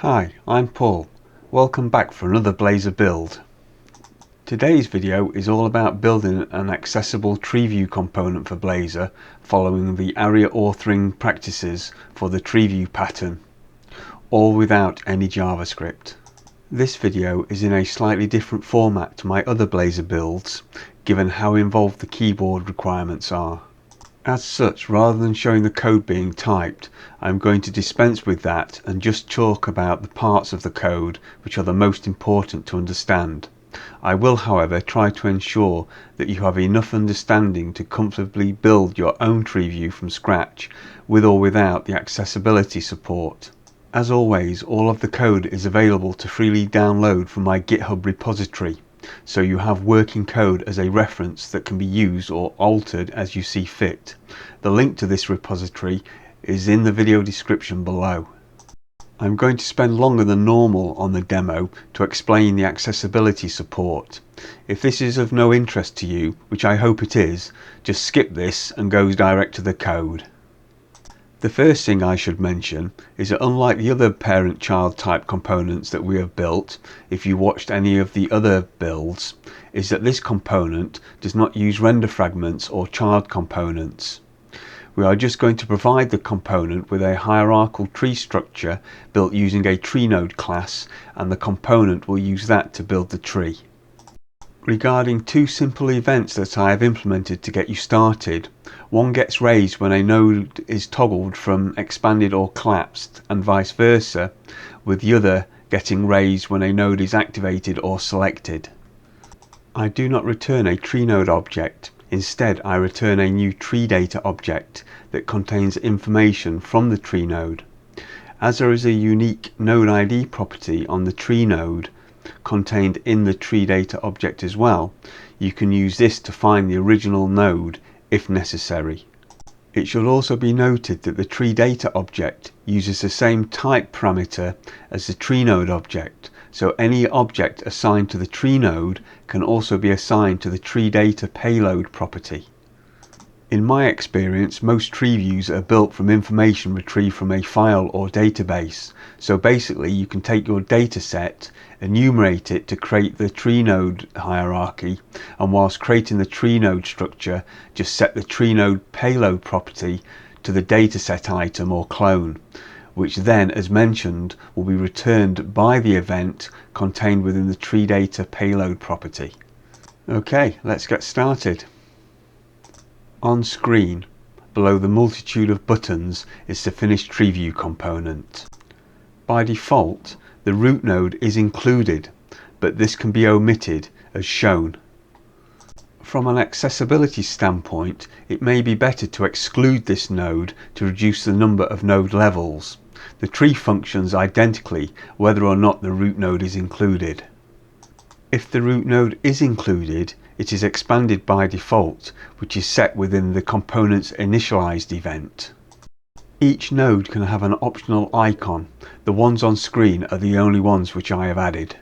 Hi, I'm Paul. Welcome back for another Blazor build. Today's video is all about building an accessible tree view component for Blazor following the ARIA authoring practices for the tree view pattern, all without any JavaScript. This video is in a slightly different format to my other Blazor builds, given how involved the keyboard requirements are. As such, rather than showing the code being typed, I'm going to dispense with that and just talk about the parts of the code which are the most important to understand. I will, however, try to ensure that you have enough understanding to comfortably build your own tree view from scratch, with or without the accessibility support. As always, all of the code is available to freely download from my GitHub repository, so you have working code as a reference that can be used or altered as you see fit. The link to this repository is in the video description below. I'm going to spend longer than normal on the demo to explain the accessibility support. If this is of no interest to you, which I hope it is, just skip this and go direct to the code. The first thing I should mention is that unlike the other parent-child type components that we have built, if you watched any of the other builds, is that this component does not use render fragments or child components. We are just going to provide the component with a hierarchical tree structure built using a tree node class, and the component will use that to build the tree. Regarding two simple events that I have implemented to get you started, one gets raised when a node is toggled from expanded or collapsed, and vice versa, with the other getting raised when a node is activated or selected. I do not return a tree node object. Instead, I return a new tree data object that contains information from the tree node. As there is a unique node ID property on the tree node contained in the tree data object as well, you can use this to find the original node if necessary. It should also be noted that the tree data object uses the same type parameter as the tree node object, so any object assigned to the tree node can also be assigned to the tree data payload property. In my experience, most tree views are built from information retrieved from a file or database, so basically you can take your data set, enumerate it to create the tree node hierarchy, and whilst creating the tree node structure, just set the tree node payload property to the dataset item or clone, which then, as mentioned, will be returned by the event contained within the tree data payload property. Okay, let's get started. On screen, below the multitude of buttons, is the finished tree view component. By default, the root node is included, but this can be omitted as shown. From an accessibility standpoint, it may be better to exclude this node to reduce the number of node levels. The tree functions identically whether or not the root node is included. If the root node is included, it is expanded by default, which is set within the component's initialized event. Each node can have an optional icon. The ones on screen are the only ones which I have added.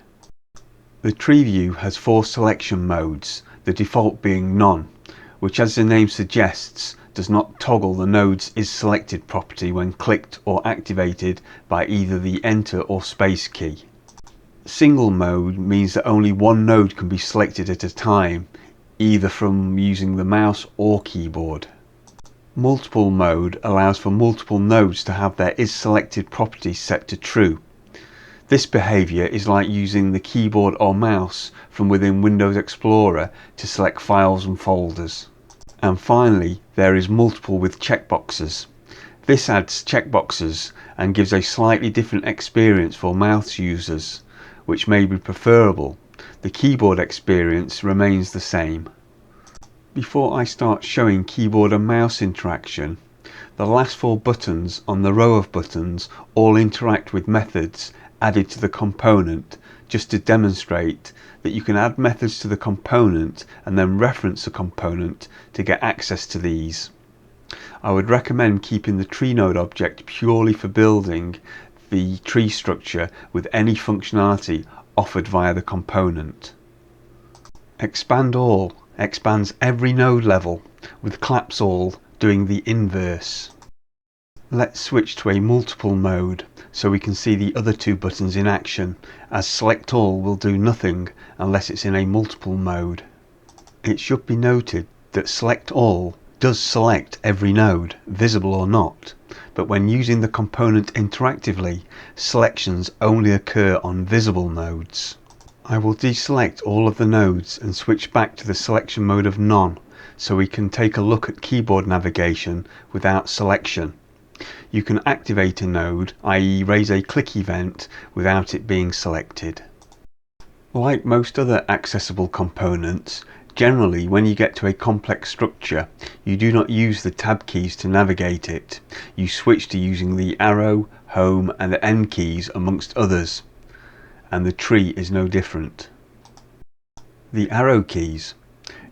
The tree view has 4 selection modes, the default being none, which, as the name suggests, does not toggle the node's isSelected property when clicked or activated by either the Enter or Space key. Single mode means that only one node can be selected at a time, either from using the mouse or keyboard. Multiple mode allows for multiple nodes to have their isSelected property set to true. This behavior is like using the keyboard or mouse from within Windows Explorer to select files and folders. And finally, there is multiple with checkboxes. This adds checkboxes and gives a slightly different experience for mouse users, which may be preferable. The keyboard experience remains the same. Before I start showing keyboard and mouse interaction, the last 4 buttons on the row of buttons all interact with methods added to the component, just to demonstrate that you can add methods to the component and then reference the component to get access to these. I would recommend keeping the tree node object purely for building the tree structure with any functionality offered via the component. Expand all expands every node level, with collapse all doing the inverse. Let's switch to a multiple mode so we can see the other two buttons in action, as select all will do nothing unless it's in a multiple mode. It should be noted that select all does select every node, visible or not, but when using the component interactively, selections only occur on visible nodes. I will deselect all of the nodes and switch back to the selection mode of none, so we can take a look at keyboard navigation without selection. You can activate a node, i.e. raise a click event, without it being selected. Like most other accessible components, generally when you get to a complex structure, you do not use the tab keys to navigate it. You switch to using the arrow, home and the N keys amongst others, and the tree is no different. The arrow keys.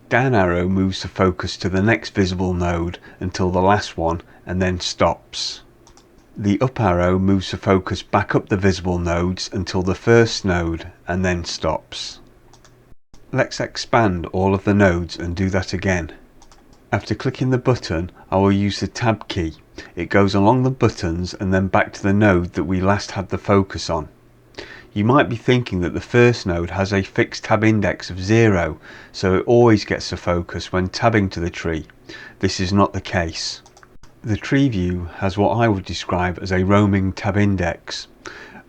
Down arrow moves the focus to the next visible node until the last one and then stops. The up arrow moves the focus back up the visible nodes until the first node and then stops. Let's expand all of the nodes and do that again. After clicking the button, I will use the tab key. It goes along the buttons and then back to the node that we last had the focus on. You might be thinking that the first node has a fixed tab index of 0, so it always gets the focus when tabbing to the tree. This is not the case. The tree view has what I would describe as a roaming tab index.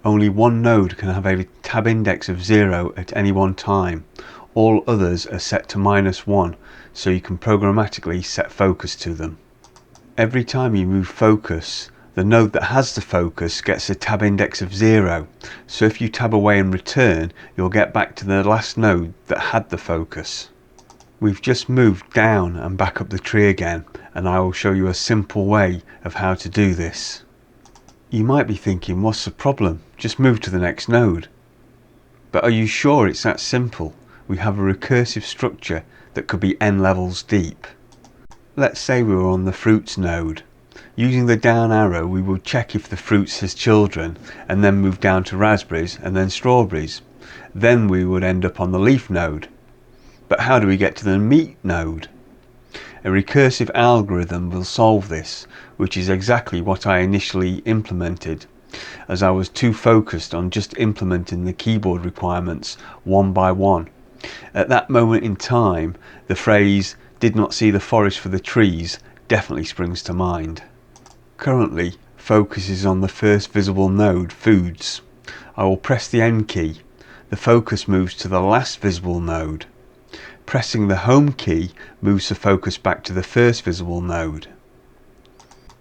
Only one node can have a tab index of 0 at any one time. All others are set to -1, so you can programmatically set focus to them. Every time you move focus, the node that has the focus gets a tab index of 0, so if you tab away and return, you'll get back to the last node that had the focus. We've just moved down and back up the tree again, and I will show you a simple way of how to do this. You might be thinking, what's the problem? Just move to the next node. But are you sure it's that simple? We have a recursive structure that could be n levels deep. Let's say we were on the fruits node. Using the down arrow, we will check if the fruits has children and then move down to raspberries and then strawberries. Then we would end up on the leaf node. But how do we get to the meat node? A recursive algorithm will solve this, which is exactly what I initially implemented, as I was too focused on just implementing the keyboard requirements one by one. At that moment in time, the phrase "did not see the forest for the trees" definitely springs to mind. Currently, focus is on the first visible node, foods. I will press the N key. The focus moves to the last visible node. Pressing the home key moves the focus back to the first visible node.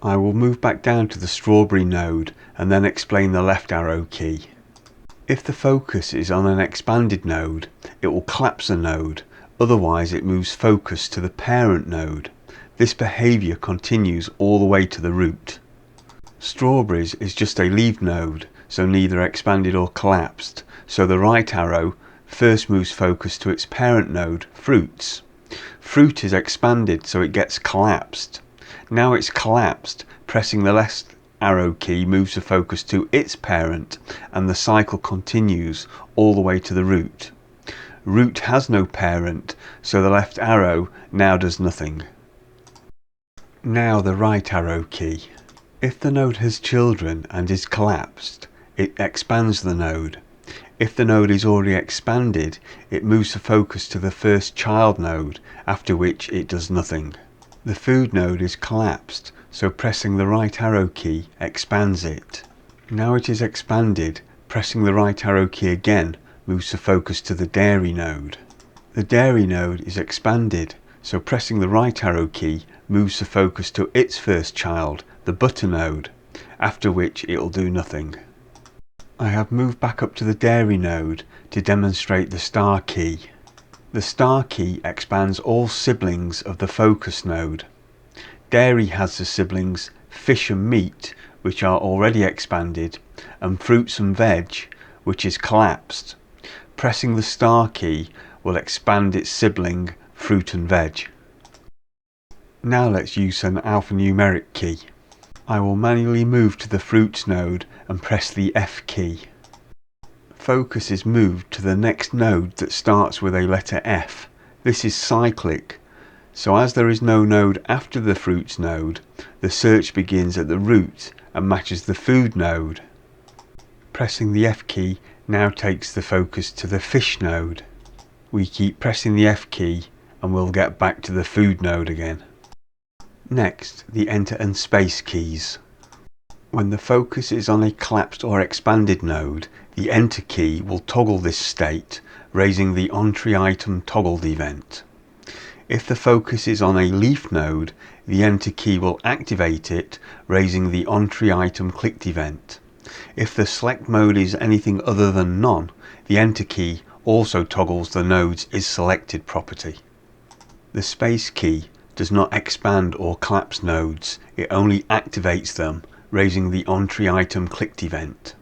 I will move back down to the strawberry node and then explain the left arrow key. If the focus is on an expanded node, it will collapse the node, otherwise it moves focus to the parent node. This behaviour continues all the way to the root. Strawberries is just a leaf node, so neither expanded or collapsed, so the right arrow first moves focus to its parent node, fruits. Fruit is expanded, so it gets collapsed. Now it's collapsed, pressing the left arrow key moves the focus to its parent, and the cycle continues all the way to the root. Root has no parent, so the left arrow now does nothing. Now the right arrow key. If the node has children and is collapsed, it expands the node. If the node is already expanded, it moves the focus to the first child node, after which it does nothing. The food node is collapsed, so pressing the right arrow key expands it. Now it is expanded, pressing the right arrow key again moves the focus to the dairy node. The dairy node is expanded, so pressing the right arrow key moves the focus to its first child, the butter node, after which it will do nothing. I have moved back up to the dairy node to demonstrate the star key. The star key expands all siblings of the focus node. Dairy has the siblings fish and meat, which are already expanded, and fruits and veg, which is collapsed. Pressing the star key will expand its sibling, fruit and veg. Now let's use an alphanumeric key. I will manually move to the fruits node and press the F key. Focus is moved to the next node that starts with a letter F. This is cyclic, so as there is no node after the fruits node, the search begins at the root and matches the food node. Pressing the F key now takes the focus to the fish node. We keep pressing the F key and we'll get back to the food node again. Next, the Enter and Space keys. When the focus is on a collapsed or expanded node, the Enter key will toggle this state, raising the onTree item toggled event. If the focus is on a leaf node, the Enter key will activate it, raising the onTree item clicked event. If the select mode is anything other than none, the Enter key also toggles the node's isSelected property. The Space key does not expand or collapse nodes, it only activates them, raising the onTree item clicked event.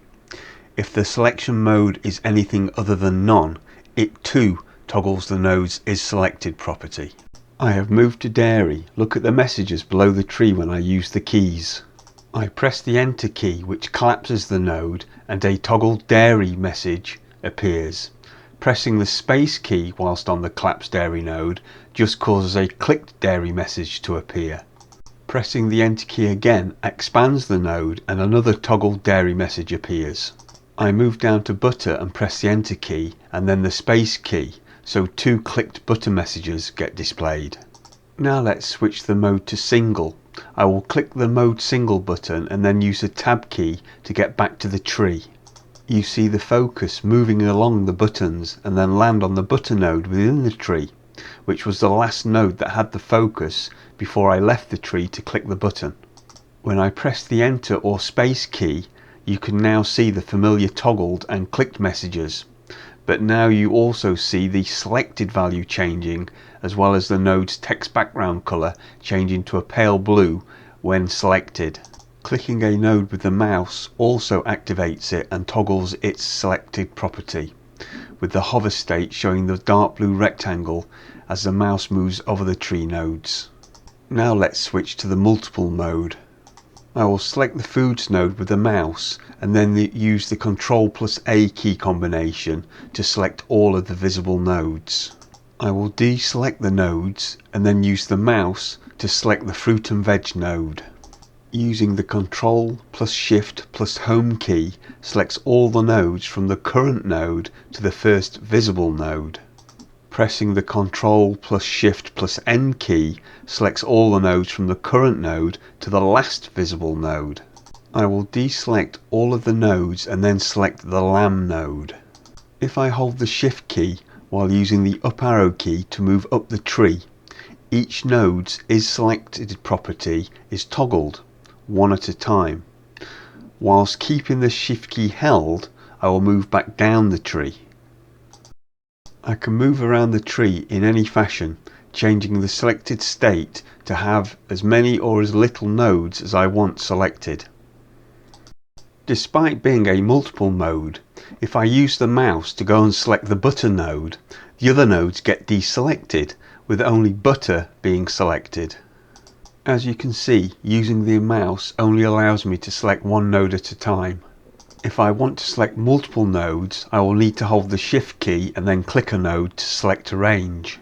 If the selection mode is anything other than none, it too toggles the node's isSelected property. I have moved to dairy. Look at the messages below the tree when I use the keys. I press the Enter key, which collapses the node, and a toggled dairy message appears. Pressing the Space key whilst on the collapsed dairy node just causes a clicked dairy message to appear. Pressing the Enter key again expands the node and another toggled dairy message appears. I move down to butter and press the Enter key and then the Space key, so two clicked butter messages get displayed. Now let's switch the mode to single. I will click the Mode Single button and then use the Tab key to get back to the tree. You see the focus moving along the buttons and then land on the butter node within the tree, which was the last node that had the focus before I left the tree to click the button. When I press the Enter or Space key, you can now see the familiar toggled and clicked messages, but now you also see the selected value changing, as well as the node's text background color changing to a pale blue when selected. Clicking a node with the mouse also activates it and toggles its selected property, with the hover state showing the dark blue rectangle as the mouse moves over the tree nodes. Now let's switch to the multiple mode. I will select the foods node with the mouse and then use the Ctrl+A key combination to select all of the visible nodes. I will deselect the nodes and then use the mouse to select the fruit and veg node. Using the Ctrl+Shift+Home key selects all the nodes from the current node to the first visible node. Pressing the Ctrl+Shift+N key selects all the nodes from the current node to the last visible node. I will deselect all of the nodes and then select the Lamb node. If I hold the Shift key while using the up arrow key to move up the tree, each node's isSelected property is toggled, one at a time. Whilst keeping the Shift key held, I will move back down the tree. I can move around the tree in any fashion, changing the selected state to have as many or as little nodes as I want selected. Despite being a multiple mode, if I use the mouse to go and select the butter node, the other nodes get deselected, with only butter being selected. As you can see, using the mouse only allows me to select one node at a time. If I want to select multiple nodes, I will need to hold the Shift key and then click a node to select a range.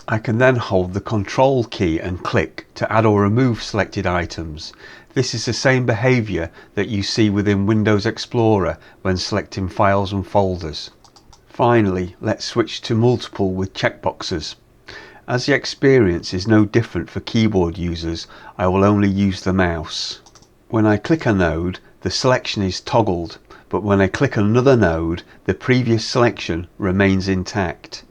I can then hold the Control key and click to add or remove selected items. This is the same behaviour that you see within Windows Explorer when selecting files and folders. Finally, let's switch to multiple with checkboxes. As the experience is no different for keyboard users, I will only use the mouse. When I click a node, the selection is toggled, but when I click another node, the previous selection remains intact.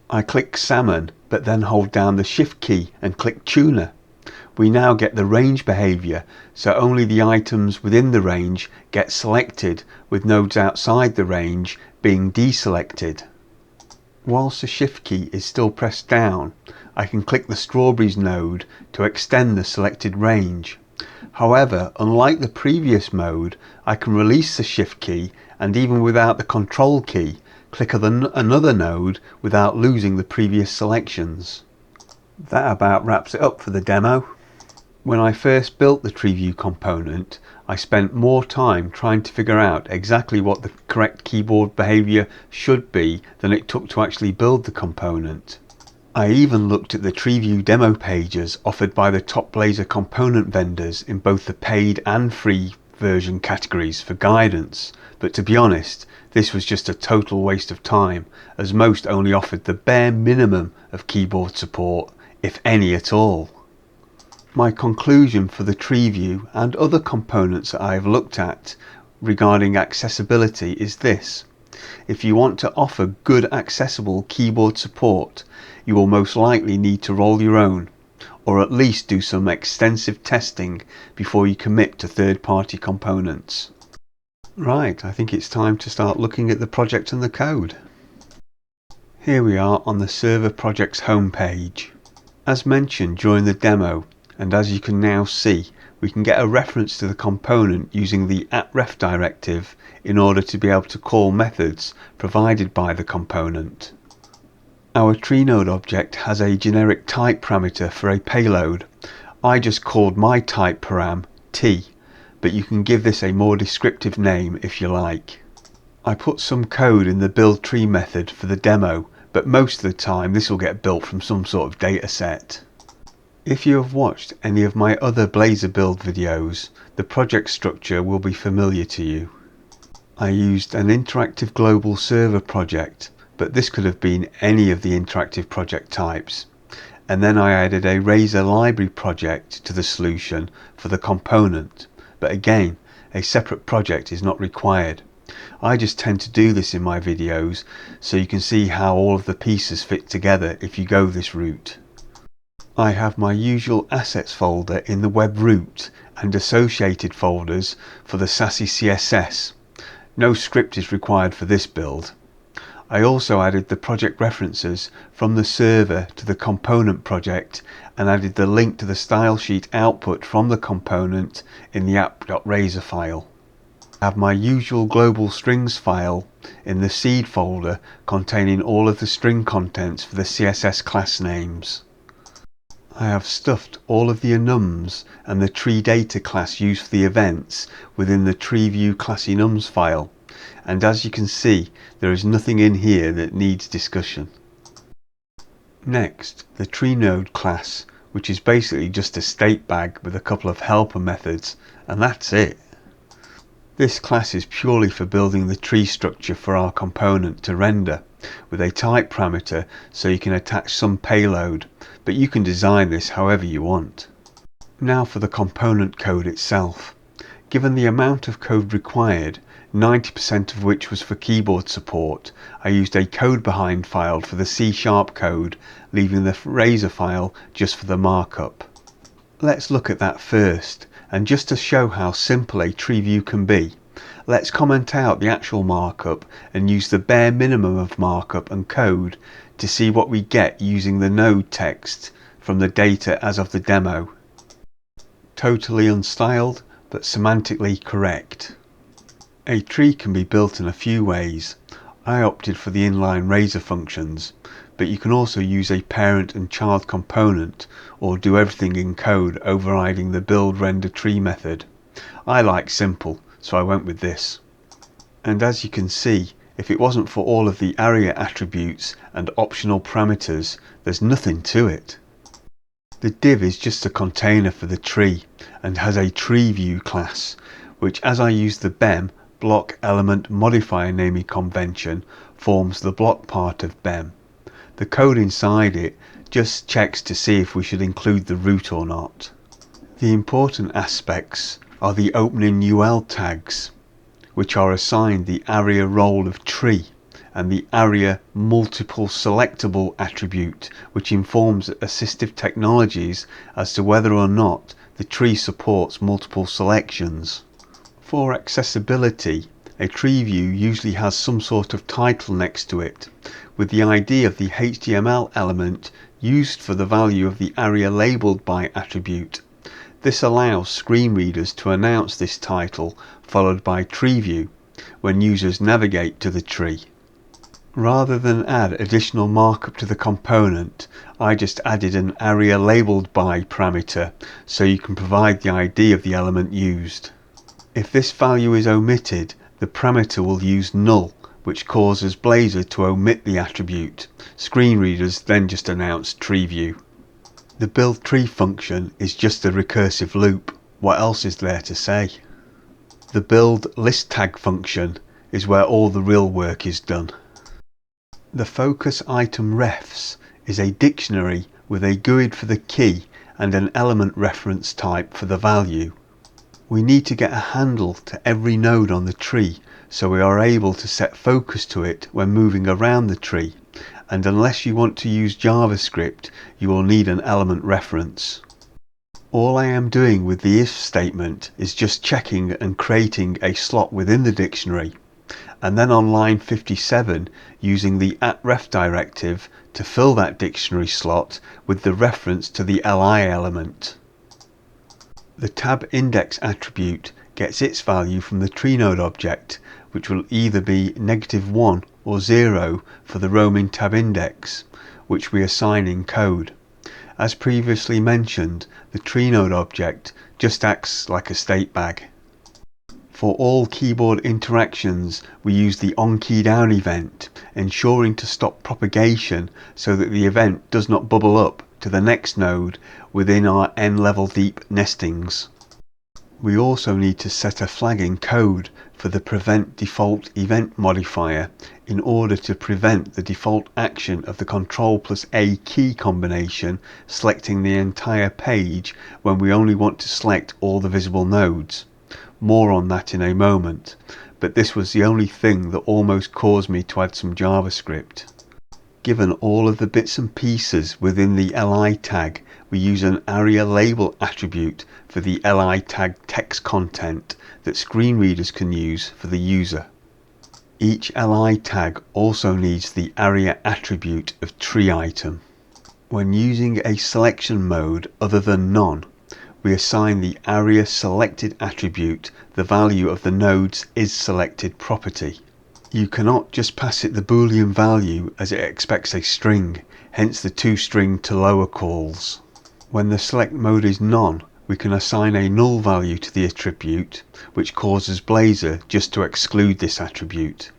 I click Salmon, but then hold down the Shift key and click Tuna. We now get the range behaviour, so only the items within the range get selected, with nodes outside the range being deselected. Whilst the Shift key is still pressed down, I can click the Strawberries node to extend the selected range. However, unlike the previous mode, I can release the Shift key and even without the Control key, click another node without losing the previous selections. That about wraps it up for the demo. When I first built the TreeView component, I spent more time trying to figure out exactly what the correct keyboard behaviour should be than it took to actually build the component. I even looked at the TreeView demo pages offered by the top Blazor component vendors in both the paid and free version categories for guidance, but to be honest, this was just a total waste of time, as most only offered the bare minimum of keyboard support, if any at all. My conclusion for the tree view and other components that I have looked at regarding accessibility is this: if you want to offer good accessible keyboard support, you will most likely need to roll your own, or at least do some extensive testing before you commit to third-party components. Right, I think it's time to start looking at the project and the code. Here we are on the server project's homepage. As mentioned during the demo, and as you can now see, we can get a reference to the component using the @ref directive in order to be able to call methods provided by the component. Our tree node object has a generic type parameter for a payload. I just called my type param T, but you can give this a more descriptive name if you like. I put some code in the build tree method for the demo, but most of the time this will get built from some sort of data set. If you have watched any of my other Blazor build videos, the project structure will be familiar to you. I used an interactive global server project, but this could have been any of the interactive project types. And then I added a Razor library project to the solution for the component, but again, a separate project is not required. I just tend to do this in my videos so you can see how all of the pieces fit together if you go this route. I have my usual assets folder in the web root and associated folders for the Sassy CSS. No script is required for this build. I also added the project references from the server to the component project and added the link to the style sheet output from the component in the app.razor file. I have my usual global strings file in the seed folder containing all of the string contents for the CSS class names. I have stuffed all of the enums and the tree data class used for the events within the tree view class enums file, and as you can see, there is nothing in here that needs discussion. Next, the tree node class, which is basically just a state bag with a couple of helper methods, and that's it. This class is purely for building the tree structure for our component to render, with a type parameter so you can attach some payload, but you can design this however you want. Now for the component code itself. Given the amount of code required, 90% of which was for keyboard support, I used a code behind file for the C# code, leaving the Razor file just for the markup. Let's look at that first, and just to show how simple a tree view can be, let's comment out the actual markup and use the bare minimum of markup and code to see what we get using the node text from the data as of the demo. Totally unstyled, but semantically correct. A tree can be built in a few ways. I opted for the inline Razor functions, but you can also use a parent and child component or do everything in code overriding the build render tree method. I like simple, so I went with this. And as you can see, if it wasn't for all of the ARIA attributes and optional parameters, there's nothing to it. The div is just a container for the tree and has a tree view class, which, as I use the BEM block element modifier naming convention, forms the block part of BEM. The code inside it just checks to see if we should include the root or not. The important aspects are the opening UL tags, which are assigned the ARIA role of tree, and the ARIA multiple selectable attribute, which informs assistive technologies as to whether or not the tree supports multiple selections. For accessibility, a tree view usually has some sort of title next to it, with the ID of the HTML element used for the value of the ARIA labeled by attribute. This allows screen readers to announce this title followed by tree view when users navigate to the tree. Rather than add additional markup to the component, I just added an ARIA labeled by parameter so you can provide the ID of the element used. If this value is omitted, the parameter will use null, which causes Blazor to omit the attribute. Screen readers then just announce tree view. The build tree function is just a recursive loop. What else is there to say? The build list tag function is where all the real work is done. The focus item refs is a dictionary with a GUID for the key and an element reference type for the value. We need to get a handle to every node on the tree so we are able to set focus to it when moving around the tree, and unless you want to use JavaScript you will need an element reference. All I am doing with the if statement is just checking and creating a slot within the dictionary, and then on line 57 using the @ref directive to fill that dictionary slot with the reference to the li element. The tab index attribute gets its value from the tree node object, which will either be -1 or 0 for the roaming tab index, which we assign in code. As previously mentioned, the tree node object just acts like a state bag. For all keyboard interactions we use the onKeyDown event, ensuring to stop propagation so that the event does not bubble up to the next node within our n level deep nestings. We also need to set a flag in code for the prevent default event modifier in order to prevent the default action of the Ctrl+A key combination selecting the entire page when we only want to select all the visible nodes. More on that in a moment, but this was the only thing that almost caused me to add some JavaScript. Given all of the bits and pieces within the li tag, we use an ARIA label attribute for the li tag text content that screen readers can use for the user. Each li tag also needs the ARIA attribute of tree item. When using a selection mode other than none, we assign the ARIA selected attribute the value of the node's isSelected property. You cannot just pass it the boolean value as it expects a string, hence the toString to lower calls. When the select mode is none, we can assign a null value to the attribute, which causes Blazor just to exclude this attribute.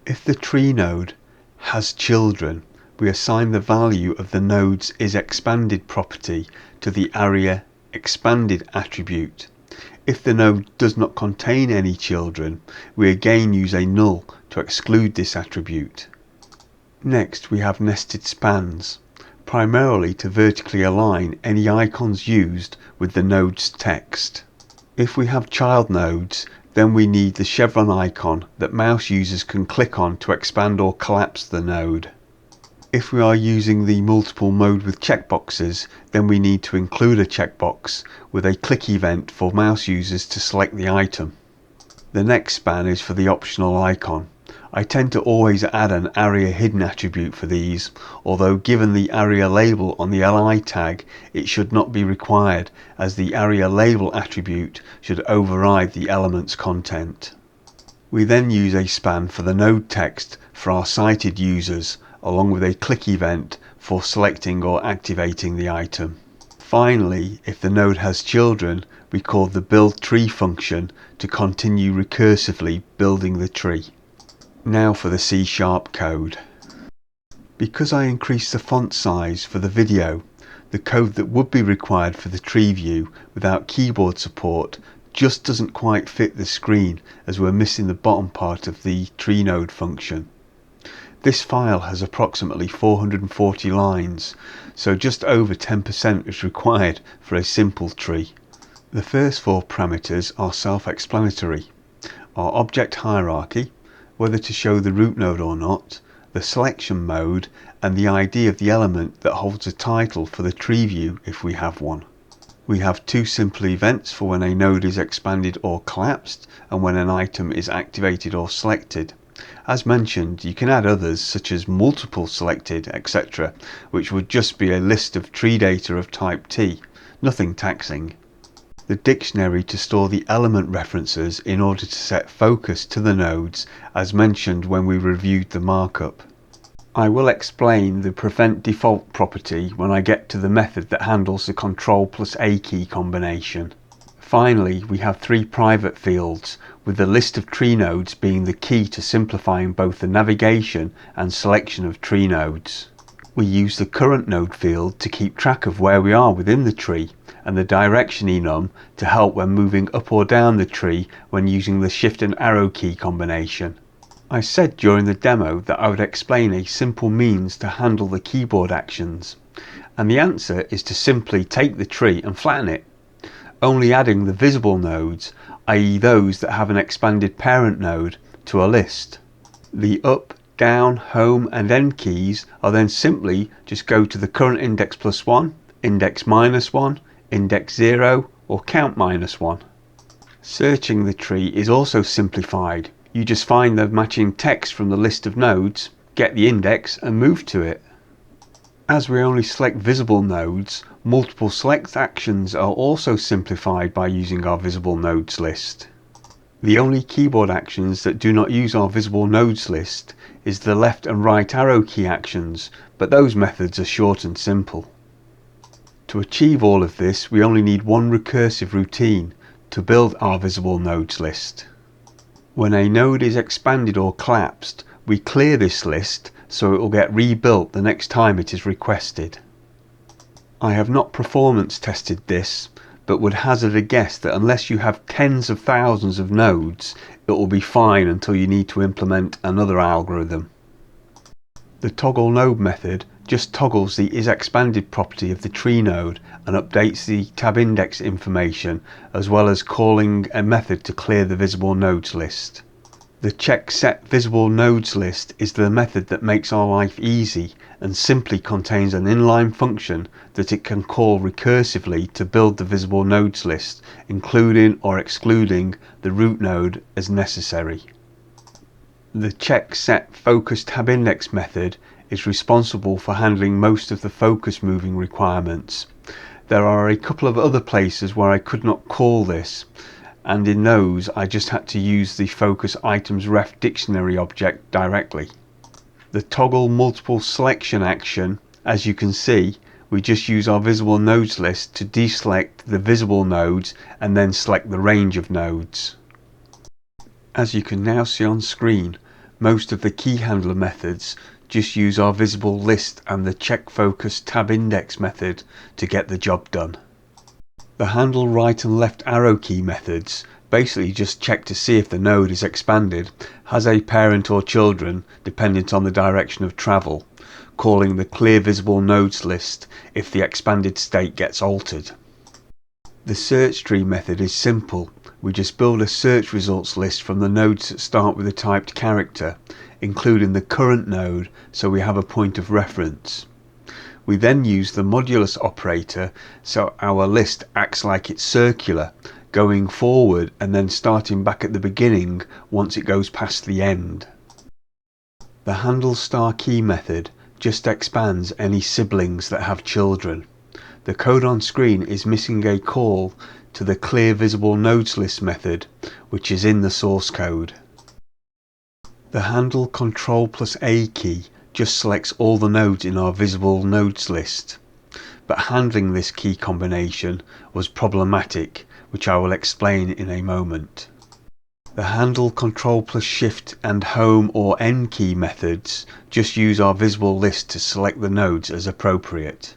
If the tree node has children, we assign the value of the node's isExpanded property to the ARIA expanded attribute. If the node does not contain any children, we again use a null to exclude this attribute. Next we have nested spans, primarily to vertically align any icons used with the node's text. If we have child nodes, then we need the chevron icon that mouse users can click on to expand or collapse the node. If we are using the multiple mode with checkboxes, then we need to include a checkbox with a click event for mouse users to select the item. The next span is for the optional icon. I tend to always add an ARIA hidden attribute for these, although given the ARIA label on the li tag it should not be required, as the ARIA label attribute should override the element's content. We then use a span for the node text for our sighted users, along with a click event for selecting or activating the item. Finally, if the node has children, we call the build tree function to continue recursively building the tree. Now for the C# code. Because I increased the font size for the video, the code that would be required for the tree view without keyboard support just doesn't quite fit the screen, as we're missing the bottom part of the tree node function. This file has approximately 440 lines, so just over 10% is required for a simple tree. The first 4 parameters are self-explanatory. Our object hierarchy, whether to show the root node or not, the selection mode, and the ID of the element that holds a title for the tree view if we have one. We have 2 simple events for when a node is expanded or collapsed and when an item is activated or selected. As mentioned, you can add others such as multiple selected, etc., which would just be a list of tree data of type T, nothing taxing. The dictionary to store the element references in order to set focus to the nodes, as mentioned when we reviewed the markup. I will explain the prevent default property when I get to the method that handles the Ctrl+A key combination. Finally, we have 3 private fields, with the list of tree nodes being the key to simplifying both the navigation and selection of tree nodes. We use the current node field to keep track of where we are within the tree, and the direction enum to help when moving up or down the tree when using the shift and arrow key combination. I said during the demo that I would explain a simple means to handle the keyboard actions, and the answer is to simply take the tree and flatten it, only adding the visible nodes, i.e. those that have an expanded parent node, to a list. The up, down, home and end keys are then simply just go to the current index +1, index -1, index 0 or count -1. Searching the tree is also simplified. You just find the matching text from the list of nodes, get the index and move to it. As we only select visible nodes, multiple select actions are also simplified by using our visible nodes list. The only keyboard actions that do not use our visible nodes list is the left and right arrow key actions, but those methods are short and simple. To achieve all of this, we only need one recursive routine to build our visible nodes list. When a node is expanded or collapsed, we clear this list so it will get rebuilt the next time it is requested. I have not performance tested this, but would hazard a guess that unless you have tens of thousands of nodes, it will be fine until you need to implement another algorithm. The toggle node method just toggles the isExpanded property of the tree node and updates the tab index information, as well as calling a method to clear the visible nodes list. The check set visible nodes list is the method that makes our life easy and simply contains an inline function that it can call recursively to build the visible nodes list, including or excluding the root node as necessary. The check set focus tab index method is responsible for handling most of the focus moving requirements. There are a couple of other places where I could not call this, and in those I just had to use the focus items ref dictionary object directly. The toggle multiple selection action, as you can see, we just use our visible nodes list to deselect the visible nodes and then select the range of nodes. As you can now see on screen, most of the key handler methods just use our visible list and the check focus tab index method to get the job done. The handle right and left arrow key methods basically just check to see if the node is expanded, has a parent or children dependent on the direction of travel, calling the clear visible nodes list if the expanded state gets altered. The search tree method is simple. We just build a search results list from the nodes that start with a typed character, including the current node, so we have a point of reference. We then use the modulus operator so our list acts like it's circular, going forward and then starting back at the beginning once it goes past the end. The handle star key method just expands any siblings that have children. The code on screen is missing a call to the clear visible nodes list method, which is in the source code. The handle Ctrl+A key just selects all the nodes in our visible nodes list, but handling this key combination was problematic, which I will explain in a moment. The handle Ctrl+Shift and Home or N key methods just use our visible list to select the nodes as appropriate.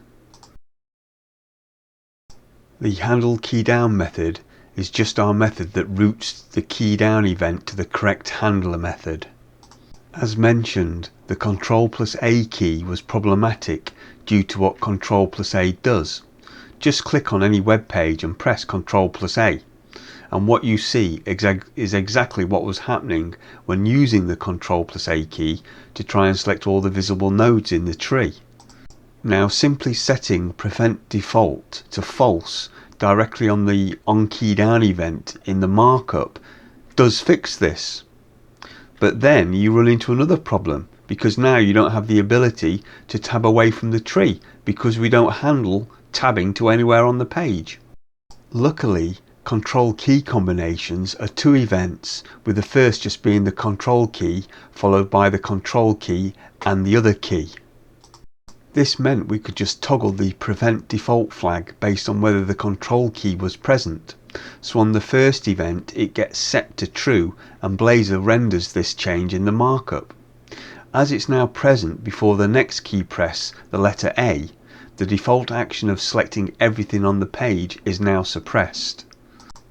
The handle key down method is just our method that routes the key down event to the correct handler method. As mentioned, the Ctrl+A key was problematic due to what Ctrl+A does. Just click on any web page and press Ctrl+A, and what you see is exactly what was happening when using the Ctrl+A key to try and select all the visible nodes in the tree. Now, simply setting prevent default to false directly on the onKeyDown event in the markup does fix this. But then you run into another problem, because now you don't have the ability to tab away from the tree because we don't handle tabbing to anywhere on the page. Luckily, control key combinations are two events, with the first just being the control key followed by the control key and the other key. This meant we could just toggle the prevent default flag based on whether the control key was present. So on the first event it gets set to true and Blazor renders this change in the markup. As it's now present before the next key press, the letter A, the default action of selecting everything on the page is now suppressed.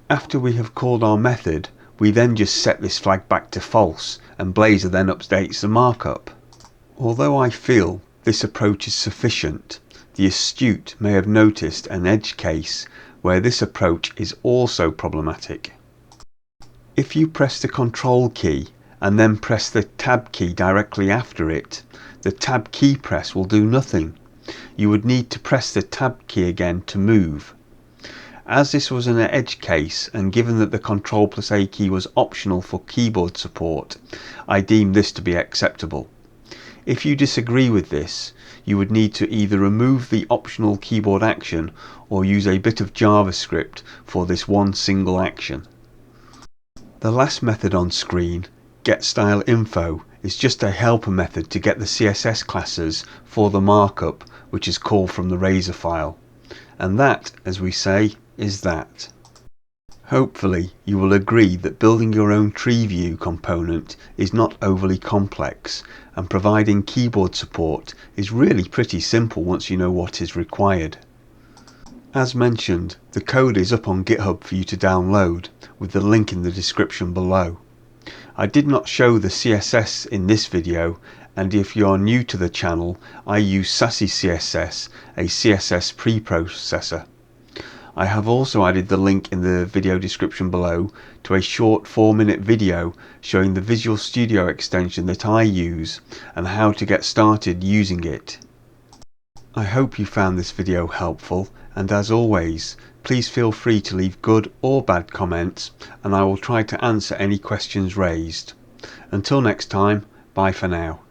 After we have called our method, we then just set this flag back to false, and Blazor then updates the markup. Although I feel this approach is sufficient, the astute may have noticed an edge case where this approach is also problematic. If you press the Control key and then press the Tab key directly after it, the Tab key press will do nothing. You would need to press the Tab key again to move. As this was an edge case, and given that the Ctrl+A key was optional for keyboard support, I deem this to be acceptable. If you disagree with this, you would need to either remove the optional keyboard action or use a bit of JavaScript for this one single action. The last method on screen, getStyleInfo, is just a helper method to get the CSS classes for the markup, which is called from the Razor file. And that, as we say, is that. Hopefully you will agree that building your own tree view component is not overly complex, and providing keyboard support is really pretty simple once you know what is required. As mentioned, the code is up on GitHub for you to download, with the link in the description below. I did not show the CSS in this video, and if you are new to the channel, I use Sassy CSS, a CSS preprocessor. I have also added the link in the video description below to a short 4-minute video showing the Visual Studio extension that I use and how to get started using it. I hope you found this video helpful, and as always, please feel free to leave good or bad comments, and I will try to answer any questions raised. Until next time, bye for now.